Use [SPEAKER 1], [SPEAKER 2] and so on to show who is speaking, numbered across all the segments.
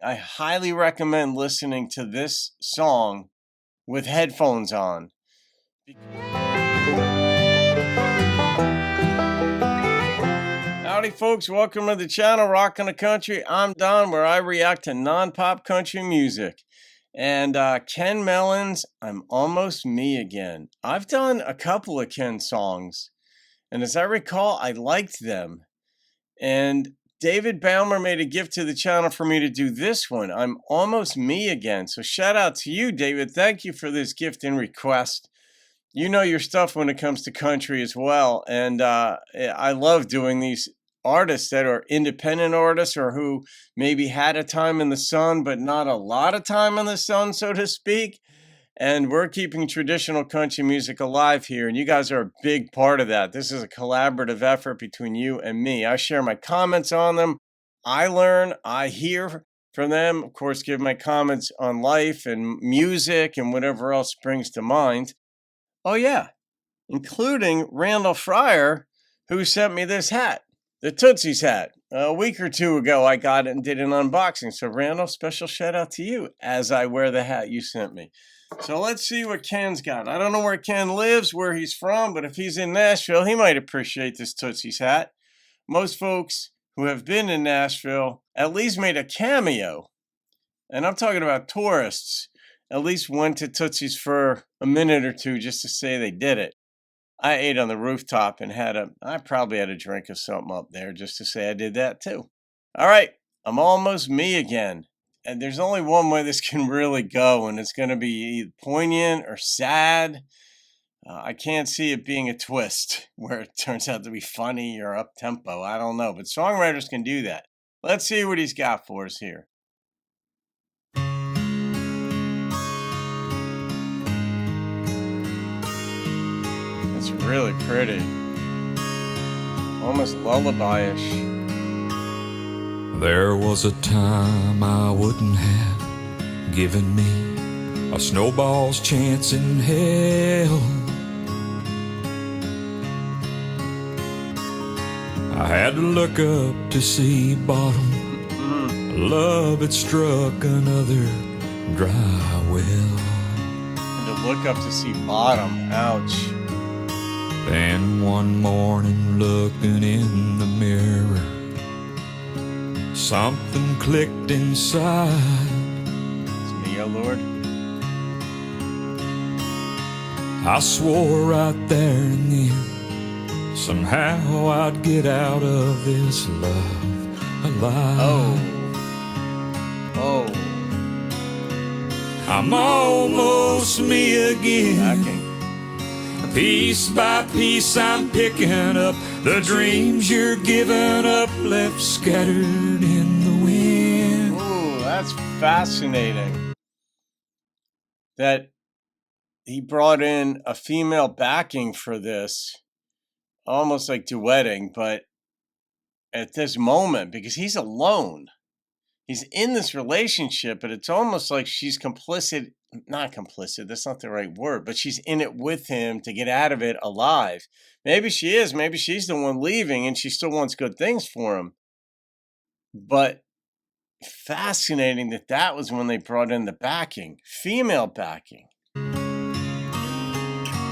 [SPEAKER 1] I highly recommend listening to this song with headphones on. Howdy, folks. Welcome to the channel, Rockin' the Country. I'm Don, where I react to non-pop country music. And Ken Mellons, I'm Almost Me Again. I've done a couple of Ken songs, and as I recall, I liked them. And David Baumer made a gift to the channel for me to do this one. I'm Almost Me Again. So shout out to you, David. Thank you for this gift and request. You know your stuff when it comes to country as well. And I love doing these artists that are independent artists or who maybe had a time in the sun, but not a lot of time in the sun, so to speak. And we're keeping traditional country music alive here. And you guys are a big part of that. This is a collaborative effort between you and me. I share my comments on them. I learn, I hear from them. Of course, give my comments on life and music and whatever else springs to mind. Oh, yeah, including Randall Fryer, who sent me this hat, the Tootsie's hat. A week or two ago, I got it and did an unboxing. So, Randall, special shout out to you as I wear the hat you sent me. So, let's see what Ken's got. I don't know where Ken lives, where he's from, but if he's in Nashville, he might appreciate this Tootsie's hat. Most folks who have been in Nashville at least made a cameo. And I'm talking about tourists. At least went to Tootsie's for a minute or two just to say they did it. I ate on the rooftop and I probably had a drink of something up there just to say I did that too. All right, I'm Almost Me Again. And there's only one way this can really go, and it's going to be either poignant or sad. I can't see it being a twist where it turns out to be funny or up-tempo. I don't know, but songwriters can do that. Let's see what he's got for us here. It's really pretty. Almost lullaby-ish.
[SPEAKER 2] There was a time I wouldn't have given me a snowball's chance in hell. I had to look up to see bottom. Love had struck another dry well.
[SPEAKER 1] And to look up to see bottom, ouch.
[SPEAKER 2] Then one morning, looking in the mirror, something clicked inside.
[SPEAKER 1] It's me, oh Lord.
[SPEAKER 2] I swore right there and then somehow I'd get out of this love alive.
[SPEAKER 1] Oh.
[SPEAKER 2] I'm almost me again.
[SPEAKER 1] Okay.
[SPEAKER 2] Piece by piece I'm picking up the dreams you're giving up, left scattered in the wind.
[SPEAKER 1] Ooh, that's fascinating. That he brought in a female backing for this, almost like duetting, but at this moment, because he's alone. He's in this relationship, but it's almost like she's complicit. Not complicit, that's not the right word, but she's in it with him to get out of it alive. Maybe she is. Maybe she's the one leaving and she still wants good things for him. But fascinating that was when they brought in the backing, female backing.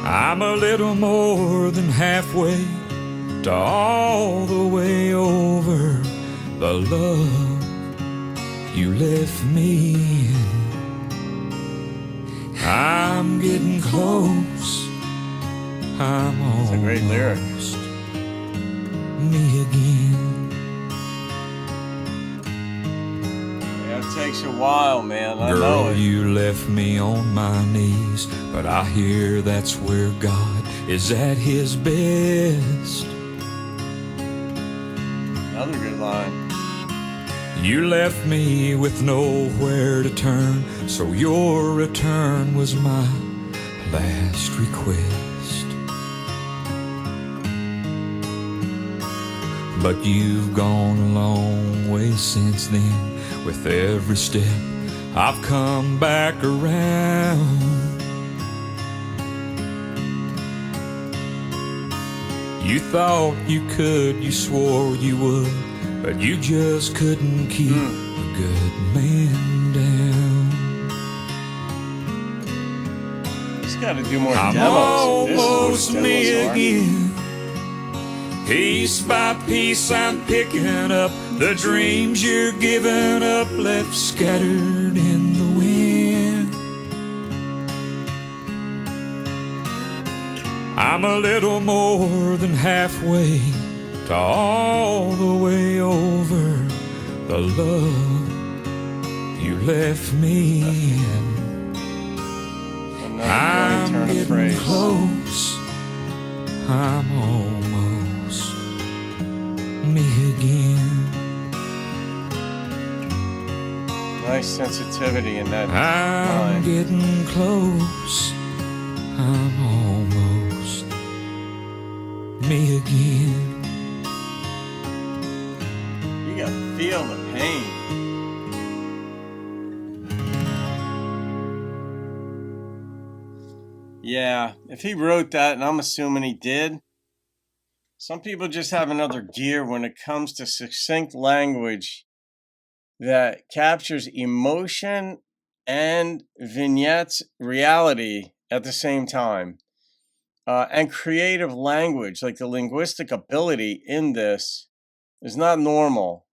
[SPEAKER 2] I'm a little more than halfway to all the way over the love you left me in. I'm getting close. I'm almost
[SPEAKER 1] a great lyric.
[SPEAKER 2] Me again.
[SPEAKER 1] Yeah, it takes a while, man. I
[SPEAKER 2] Girl,
[SPEAKER 1] know it.
[SPEAKER 2] you left me on my knees, but I hear that's where God is at his best.
[SPEAKER 1] Another good line.
[SPEAKER 2] You left me with nowhere to turn, so your return was my last request. But you've gone a long way since then. With every step I've come back around. You thought you could, you swore you would, but you just couldn't keep a good man down.
[SPEAKER 1] He's got to do more
[SPEAKER 2] I'm
[SPEAKER 1] demos.
[SPEAKER 2] almost
[SPEAKER 1] This is what
[SPEAKER 2] me
[SPEAKER 1] demos are.
[SPEAKER 2] again. Piece by piece I'm picking up the dreams you're giving up, left scattered in the wind. I'm a little more than halfway to all the way over the love you left me in.
[SPEAKER 1] Another
[SPEAKER 2] I'm
[SPEAKER 1] turn of
[SPEAKER 2] getting
[SPEAKER 1] phrase.
[SPEAKER 2] close. I'm almost me again.
[SPEAKER 1] Nice sensitivity in that
[SPEAKER 2] I'm
[SPEAKER 1] line.
[SPEAKER 2] getting close. I'm almost me again.
[SPEAKER 1] You got to feel the pain. Yeah, if he wrote that, and I'm assuming he did, some people just have another gear when it comes to succinct language that captures emotion and vignettes reality at the same time. And creative language, like the linguistic ability in this, is not normal.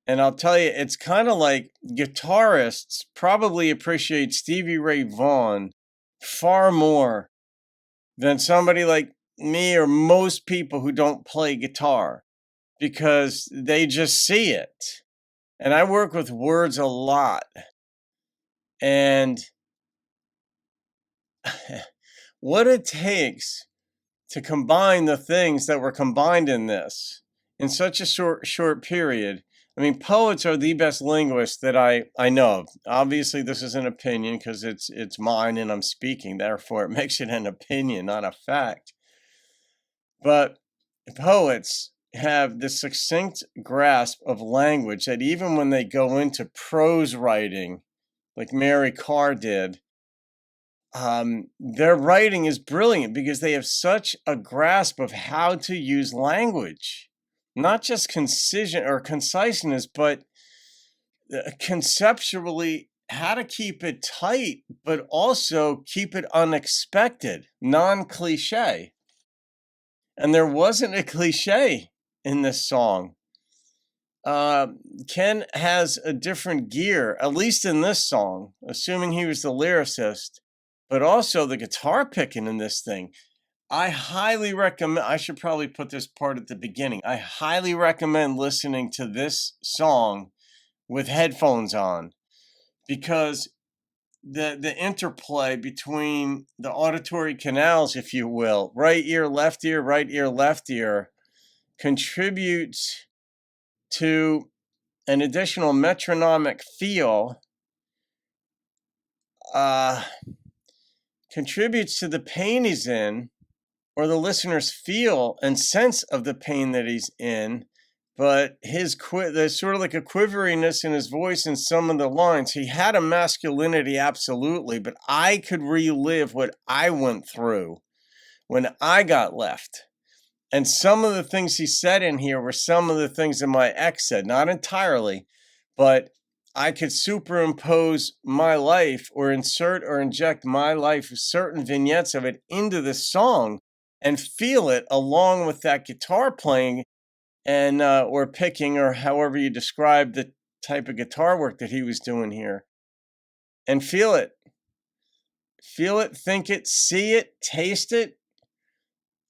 [SPEAKER 1] And I'll tell you, it's kind of like guitarists probably appreciate Stevie Ray Vaughan far more than somebody like me or most people who don't play guitar, because they just see it. And I work with words a lot. And what it takes to combine the things that were combined in this in such a short period. I mean, poets are the best linguists that I know of. Obviously, this is an opinion because it's mine and I'm speaking. Therefore, it makes it an opinion, not a fact. But poets have this succinct grasp of language that even when they go into prose writing, like Mary Carr did, their writing is brilliant because they have such a grasp of how to use language, not just concision or conciseness, but conceptually how to keep it tight, but also keep it unexpected, non-cliche. And there wasn't a cliche in this song. Ken has a different gear, at least in this song, assuming he was the lyricist, but also the guitar picking in this thing. I highly recommend, I should probably put this part at the beginning. I highly recommend listening to this song with headphones on, because the interplay between the auditory canals, if you will, right ear, left ear, contributes to an additional metronomic feel, contributes to the pain he's in, or the listener's feel and sense of the pain that he's in. But there's sort of like a quiveriness in his voice in some of the lines. He had a masculinity, absolutely, but I could relive what I went through when I got left. And some of the things he said in here were some of the things that my ex said, not entirely, but I could superimpose my life or insert or inject my life, certain vignettes of it, into the song and feel it along with that guitar playing and or picking, or however you describe the type of guitar work that he was doing here, and feel it, think it, see it, taste it.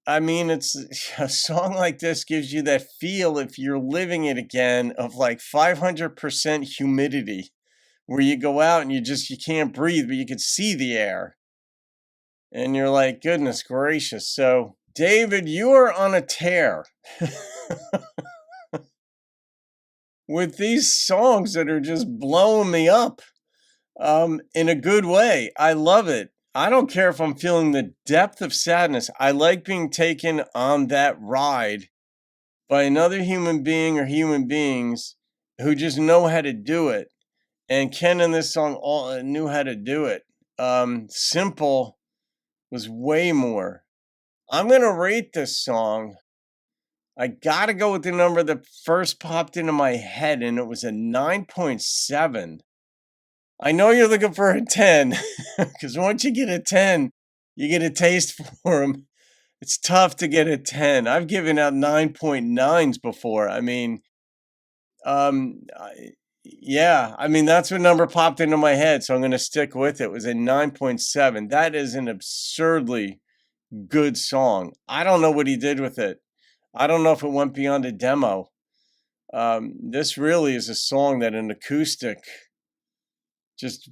[SPEAKER 1] I mean, it's a song like this gives you that feel, if you're living it again, of like 500% humidity, where you go out and you can't breathe, but you can see the air. And you're like, goodness gracious. So, David, you are on a tear with these songs that are just blowing me up in a good way. I love it. I don't care if I'm feeling the depth of sadness. I like being taken on that ride by another human being or human beings who just know how to do it. And Ken in this song knew how to do it. Simple was way more. I'm going to rate this song. I gotta go with the number that first popped into my head, and it was a 9.7. I know you're looking for a 10, because once you get a 10, you get a taste for them. It's tough to get a 10. I've given out 9.9s before. I mean, yeah, I mean, that's what number popped into my head, so I'm gonna stick with it. It was a 9.7. That is an absurdly good song. I don't know what he did with it. I don't know if it went beyond a demo. This really is a song that an acoustic, just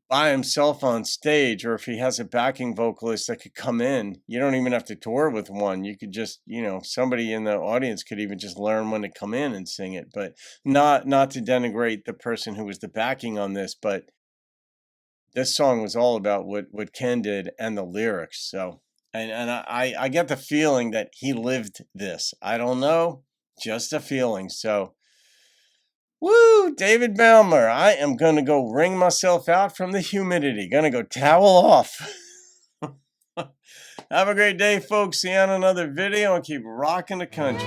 [SPEAKER 1] by himself on stage, or if he has a backing vocalist that could come in, you don't even have to tour with one. You could just, somebody in the audience could even just learn when to come in and sing it. But not to denigrate the person who was the backing on this, but this song was all about what Ken did and the lyrics. So, and I get the feeling that he lived this. I don't know, just a feeling. So, woo, David Baumer. I am going to go wring myself out from the humidity. Going to go towel off. Have a great day, folks. See you on another video and keep rocking the country.